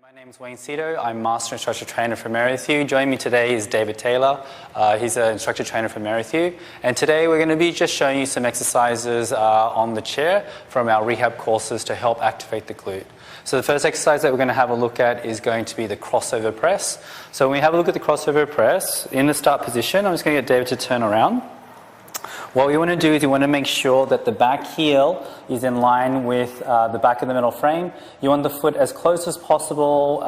My name is Wayne Cito. I'm Master Instructor Trainer for Merrithew. Joining me today is David Taylor. He's an Instructor Trainer for Merrithew. And today we're going to be just showing you some exercises on the chair from our rehab courses to help activate the glute. So the first exercise that we're going to have a look at is going to be the crossover press. So when we have a look at the crossover press, in the start position, I'm just going to get David to turn around. What we want to do is you want to make sure that the back heel is in line with the back of the metal frame. You want the foot as close as possible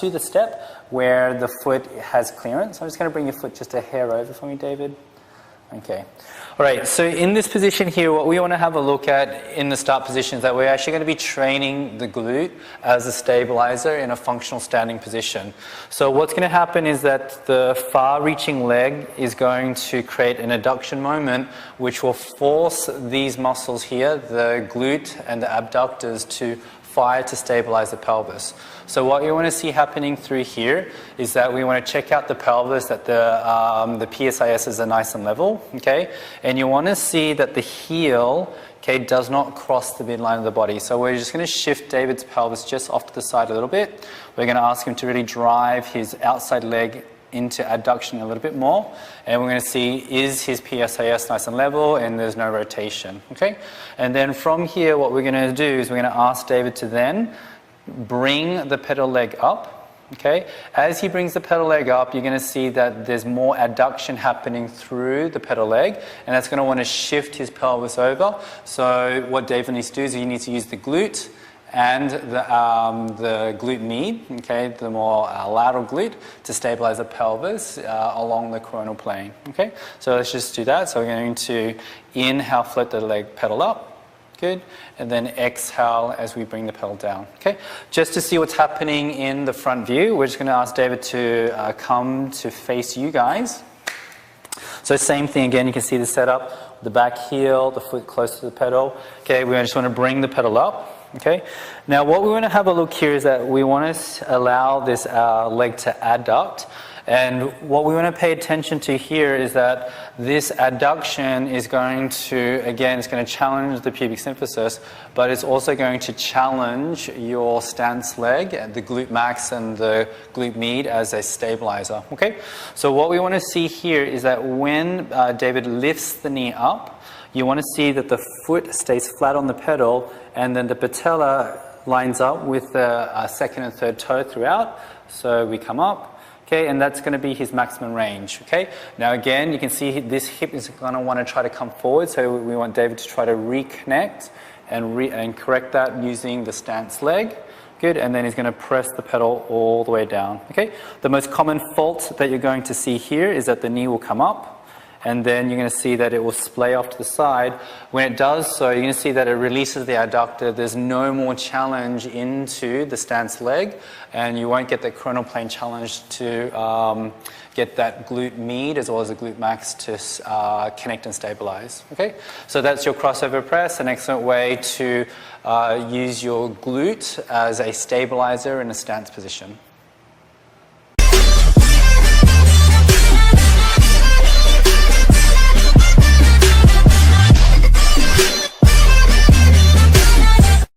to the step where the foot has clearance. I'm just going to bring your foot just a hair over for me, David. Okay. All right, so in this position here, what we want to have a look at in the start position is that we're actually going to be training the glute as a stabilizer in a functional standing position. So what's going to happen is that the far-reaching leg is going to create an adduction moment which will force these muscles here, the glute and the abductors, to fire to stabilize the pelvis. So what you want to see happening through here is that we want to check out the pelvis, that the PSIS are nice and level, okay? And you want to see that the heel, okay, does not cross the midline of the body. So we're just going to shift David's pelvis just off to the side a little bit. We're going to ask him to really drive his outside leg into adduction a little bit more, and we're going to see, is his PSIS nice and level and there's no rotation, okay? And then from here what we're going to do is we're going to ask David to then bring the pedal leg up, okay? As he brings the pedal leg up, you're going to see that there's more adduction happening through the pedal leg, and that's going to want to shift his pelvis over. So what David needs to do is he needs to use the glute and the glute med, okay, the more lateral glute, to stabilize the pelvis along the coronal plane, okay? So let's just do that. So we're going to inhale, float the leg pedal up, good, and then exhale as we bring the pedal down, okay? Just to see what's happening in the front view, we're just going to ask David to come to face you guys. So same thing again, you can see the setup, the back heel, the foot close to the pedal, okay? We just want to bring the pedal up. Okay. Now what we want to have a look here is that we want to allow this leg to adduct, and what we want to pay attention to here is that this adduction is going to, again, it's going to challenge the pubic symphysis, but it's also going to challenge your stance leg, the glute max and the glute med as a stabilizer. Okay. So what we want to see here is that when David lifts the knee up, you want to see that the foot stays flat on the pedal, and then the patella lines up with the second and third toe throughout. So we come up, okay, and that's going to be his maximum range, okay? Now again, you can see this hip is going to want to try to come forward, so we want David to try to reconnect and correct that using the stance leg. Good, and then he's going to press the pedal all the way down, okay? The most common fault that you're going to see here is that the knee will come up, and then you're going to see that it will splay off to the side. When it does so, you're going to see that it releases the adductor. There's no more challenge into the stance leg, and you won't get the coronal plane challenge to get that glute med as well as the glute max to connect and stabilize. Okay, so that's your crossover press, an excellent way to use your glute as a stabilizer in a stance position.